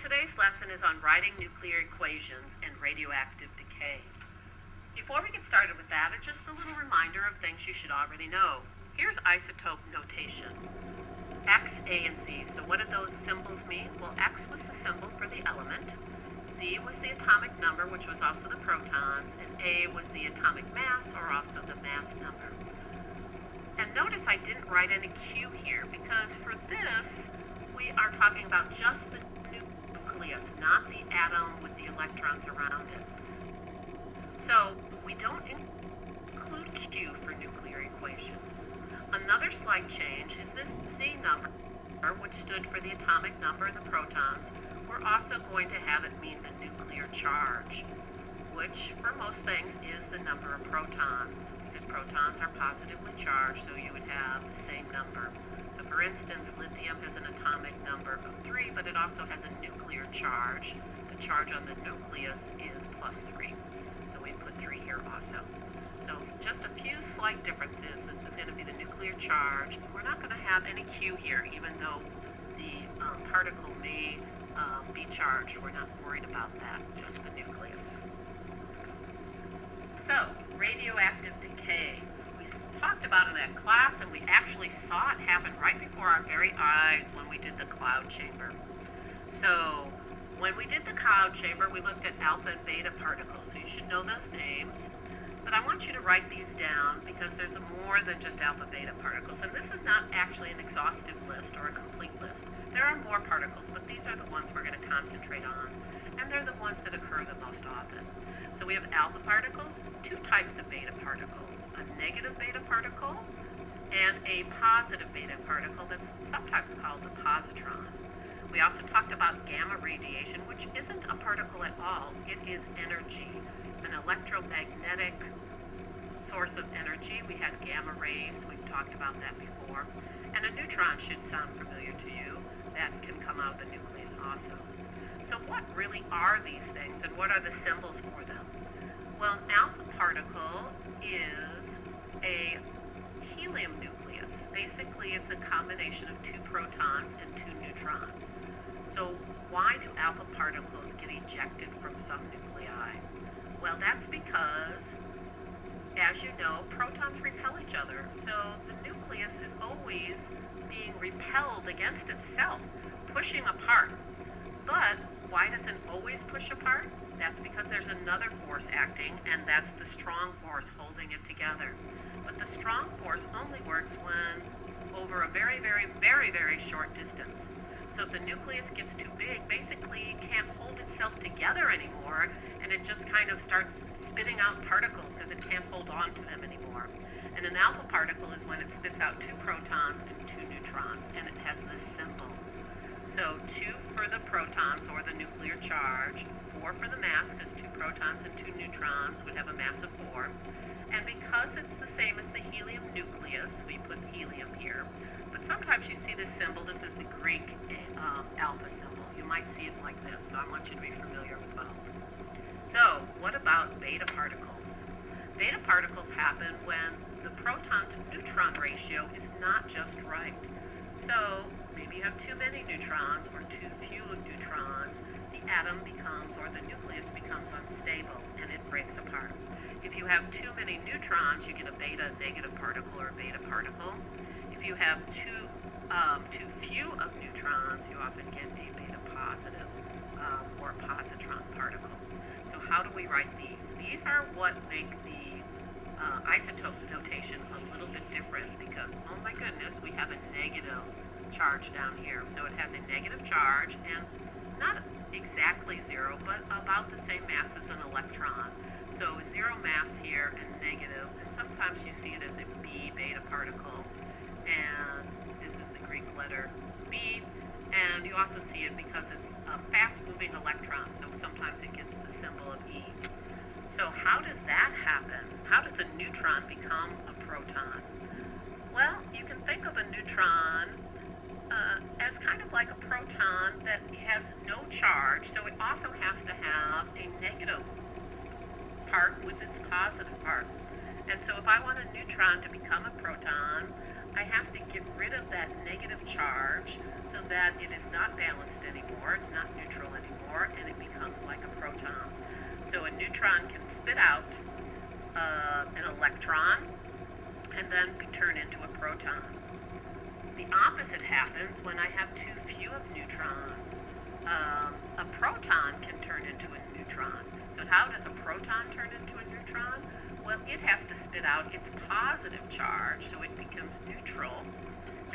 today's lesson is on writing nuclear equations and radioactive decay. Before we get started with that, just a little reminder of things you should already know. Here's isotope notation. X, A, and Z. So what did those symbols mean? Well, X was the symbol for the element, Z was the atomic number, which was also the protons, and A was the atomic mass, or also the mass number. And notice I didn't write any Q here, because for this, we are talking about just the nucleus, not the atom with the electrons around it. So we don't include Q for nuclear equations. Another slight change is this Z number, which stood for the atomic number and the protons. We're also going to have it mean the nuclear charge, which for most things is the number of protons, because protons are positively charged, so you would have the same number. So for instance, lithium has an atomic number of 3, but it also has a nuclear charge. The charge on the nucleus is +3. So we put 3 here also. So just a few slight differences. This is going to be the nuclear charge. We're not going to have any Q here, even though the particle may be charged. We're not worried about that, just the nucleus. So, radioactive decay. We talked about it in class, and we actually saw it happen right before our very eyes when we did the cloud chamber. So, when we did the cloud chamber, we looked at alpha and beta particles, so you should know those names. But I want you to write these down because there's more than just alpha beta particles. And this is not actually an exhaustive list or a complete list. There are more particles, but these are the ones we're going to concentrate on. And they're the ones that occur the most often. So we have alpha particles, 2 types of beta particles, a negative beta particle and a positive beta particle that's sometimes called the positron. We also talked about gamma radiation, which isn't a particle at all. It is energy, an electromagnetic source of energy. We had gamma rays. We've talked about that before. And a neutron should sound familiar to you. That can come out of the nucleus also. So what really are these things, and what are the symbols for them? Well, an alpha particle is a helium nucleus. Basically, it's a combination of 2 protons and 2 neutrons. So why do alpha particles get ejected from some nuclei? Well, that's because, as you know, protons repel each other. So the nucleus is always being repelled against itself, pushing apart. But why does it always push apart? That's because there's another force acting, and that's the strong force holding it together. But the strong force only works when over a very, very, very, very short distance. So if the nucleus gets too big, basically it can't hold itself together anymore, and it just kind of starts spitting out particles because it can't hold on to them anymore. And an alpha particle is when it spits out 2 protons and 2 neutrons, and it has this symbol. So 2 for the protons, or the nuclear charge, 4 for the mass, because 2 protons and 2 neutrons would have a mass of 4. And because it's the same as the helium nucleus, we put helium here. But sometimes you see this symbol. This is the Greek alpha symbol. You might see it like this, so I want you to be familiar with both. So what about beta particles? Beta particles happen when the proton to neutron ratio is not just right. So maybe you have too many neutrons or too few neutrons. The atom becomes, or the nucleus becomes unstable, and it breaks apart. If you have too many neutrons, you get a beta negative particle or a beta particle. If you have too few of neutrons, you often get a beta positive or positron particle. So how do we write these? These are what make the isotope notation a little bit different because, oh my goodness, we have a negative charge down here. So it has a negative charge and not exactly 0, but about the same mass as an electron. So 0 mass here and negative, and sometimes you see it as a B beta particle, and this is the Greek letter B, and you also see it because it's a fast-moving electron, so sometimes it gets the symbol of E. So how does that happen? How does a neutron become a proton? Well, you can think of a neutron as kind of like a proton that has no charge, so it also has to have a negative part with its positive part. And so if I want a neutron to become a proton, I have to get rid of that negative charge so that it is not balanced anymore, it's not neutral neutron can spit out an electron and then be turned into a proton. The opposite happens when I have too few of neutrons. A proton can turn into a neutron. So how does a proton turn into a neutron? Well, it has to spit out its positive charge, so it becomes neutral.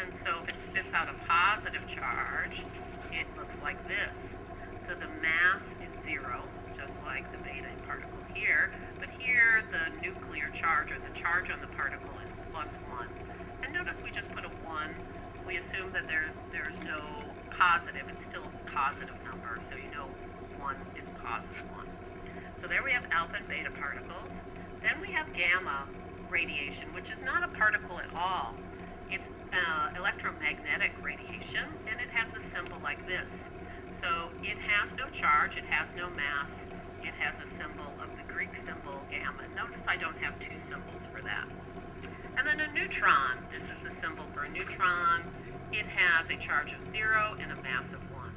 And so if it spits out a positive charge, it looks like this. So the mass is 0, just like the beta particle here. But here, the nuclear charge, or the charge on the particle, is +1. And notice we just put a 1. We assume that there's no positive. It's still a positive number, so you know 1 is +1. So there we have alpha and beta particles. Then we have gamma radiation, which is not a particle at all. It's electromagnetic radiation, and it has the symbol like this. So it has no charge, it has no mass, it has a symbol of the Greek symbol gamma. Notice I don't have two symbols for that. And then a neutron, this is the symbol for a neutron. It has a charge of 0 and a mass of 1.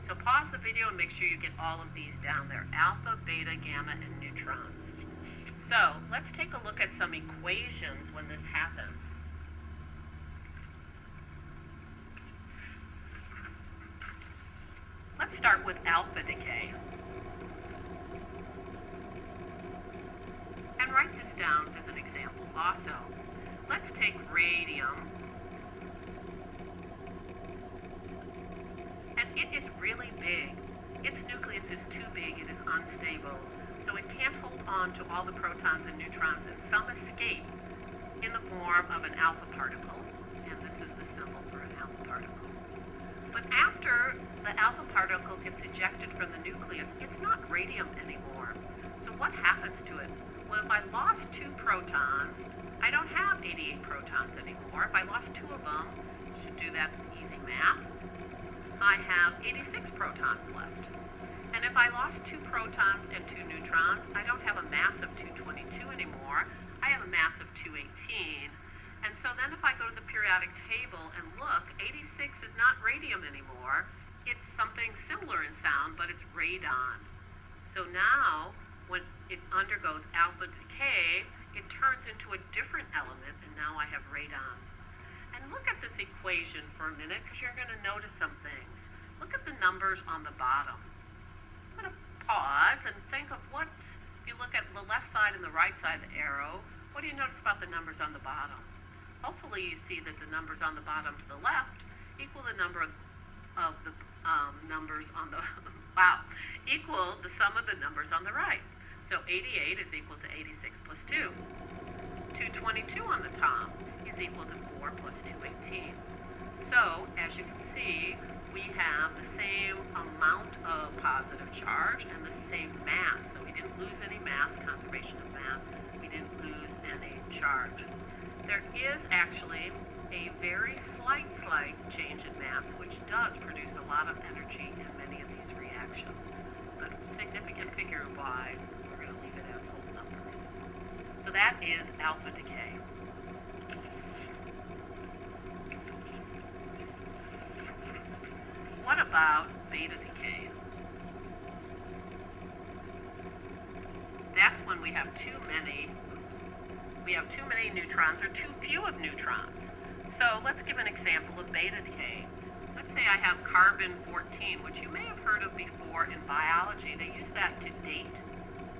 So pause the video and make sure you get all of these down there: alpha, beta, gamma, and neutrons. So let's take a look at some equations when this happens. Let's start with alpha decay. And write this down as an example also. Let's take radium. And it is really big. Its nucleus is too big, it is unstable. So it can't hold on to all the protons and neutrons, and some escape in the form of an alpha particle. And this is the symbol for an alpha particle. But after the alpha particle gets ejected from the nucleus, it's not radium anymore. So what happens to it? Well, if I lost 2 protons, I don't have 88 protons anymore. If I lost 2 of them, you should do that as easy math, I have 86 protons left. And if I lost 2 protons and 2 neutrons, I don't have a mass of 222 anymore. I have a mass of 218. And so then if I go to the periodic table and look, 86 is not radium anymore. It's something similar in sound, but it's radon. So now, when it undergoes alpha decay, it turns into a different element, and now I have radon. And look at this equation for a minute, because you're going to notice some things. Look at the numbers on the bottom. I'm going to pause and think of what, if you look at the left side and the right side of the arrow, what do you notice about the numbers on the bottom? Hopefully you see that the numbers on the bottom to the left equal the number of the numbers on the, equal the sum of the numbers on the right. So 88 is equal to 86 plus 2. 222 on the top is equal to 4 plus 218. So, as you can see, we have the same amount of positive charge and the same mass. So we didn't lose any mass, conservation of mass. We didn't lose any charge. There is actually a very slight change in mass, which does produce a lot of energy in many of these reactions. But significant figure-wise, we're going to leave it as whole numbers. So that is alpha decay. What about beta decay? That's when we have too many neutrons, or too few of neutrons. So let's give an example of beta decay. Let's say I have carbon-14, which you may have heard of before in biology. They use that to date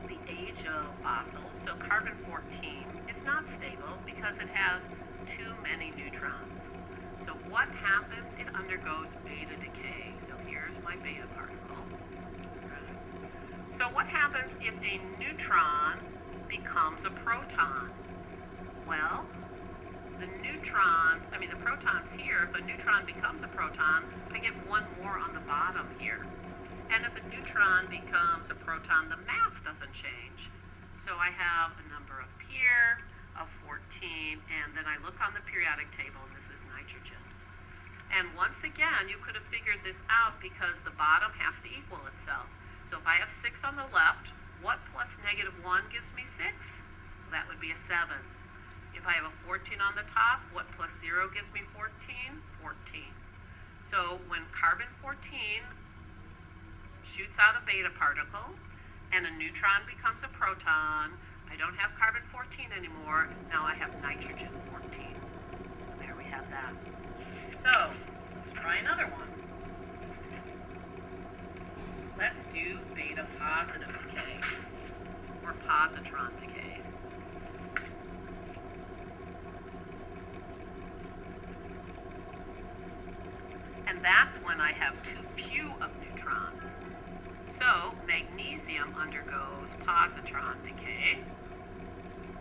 the age of fossils. So carbon-14 is not stable because it has too many neutrons. So what happens? It undergoes beta decay. So here's my beta particle. So what happens if a neutron becomes a proton? Well, the protons here, if a neutron becomes a proton, I get one more on the bottom here. And if a neutron becomes a proton, the mass doesn't change. So I have a number up here of 14, and then I look on the periodic table, and this is nitrogen. And once again, you could have figured this out because the bottom has to equal itself. So if I have 6 on the left, what plus -1 gives me 6? Well, that would be a 7. If I have a 14 on the top, what plus 0 gives me 14? 14. So when carbon-14 shoots out a beta particle, and a neutron becomes a proton. I don't have carbon-14 anymore. Now I have nitrogen-14. So there we have that. So let's try another one. Let's do beta positive decay, or positron decay. And that's when I have too few of neutrons. So magnesium undergoes positron decay.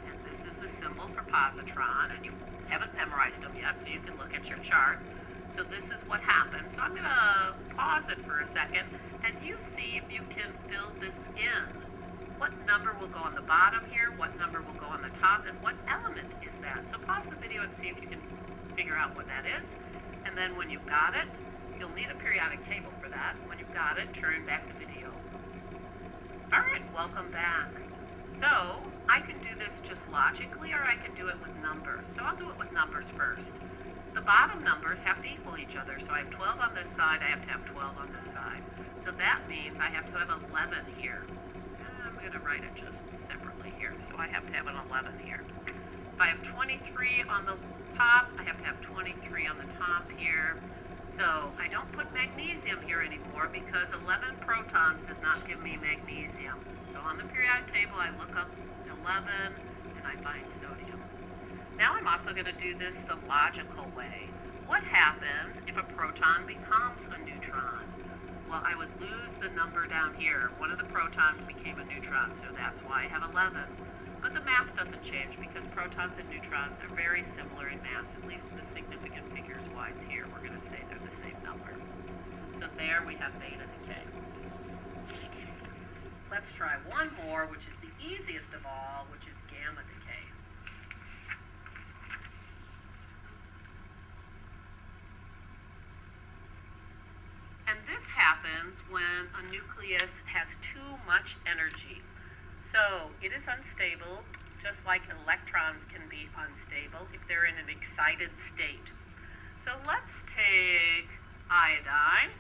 And this is the symbol for positron. And you haven't memorized them yet, so you can look at your chart. So this is what happens. So I'm going to pause it for a second, and you see if you can fill this in. What number will go on the bottom here? What number will go on the top? And what element is that? So pause the video and see if you can figure out what that is. And then when you've got it, you'll need a periodic table for that. When you've got it, turn back the video. All right, welcome back. So I can do this just logically, or I can do it with numbers. So I'll do it with numbers first. The bottom numbers have to equal each other. So I have 12 on this side, I have to have 12 on this side. So that means I have to have 11 here. I'm going to write it just separately here. So I have to have an 11 here. If I have 23 on the top, I have to have 23 on the top here. So I don't put magnesium here anymore because 11 protons does not give me magnesium. So on the periodic table, I look up 11 and I find sodium. Now I'm also going to do this the logical way. What happens if a proton becomes a neutron? Well, I would lose the number down here. One of the protons became a neutron, so that's why I have 11. But the mass doesn't change because protons and neutrons are very similar in mass, at least the significant figures-wise here. We're going to say they're the same number. So there we have beta decay. Let's try one more, which is the easiest of all, which is gamma decay. And this happens when a nucleus has too much energy. So it is unstable, just like electrons can be unstable if they're in an excited state. So let's take iodine.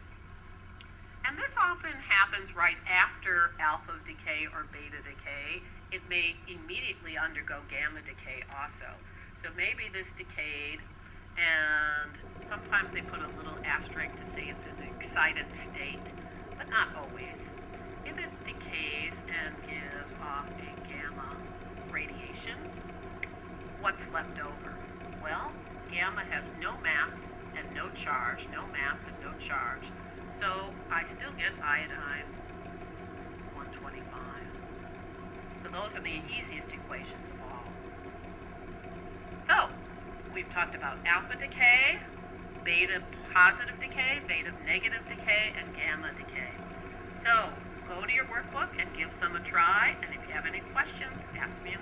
And this often happens right after alpha decay or beta decay. It may immediately undergo gamma decay also. So maybe this decayed, and sometimes they put a little asterisk to say it's in an excited state, but not always. If it decays and gives off a gamma radiation, what's left over? Well, gamma has no mass and no charge, no mass and no charge. So I still get iodine 125. So those are the easiest equations of all. So we've talked about alpha decay, beta positive decay, beta negative decay, and gamma decay. So go to your workbook and give some a try, and if you have any questions, ask me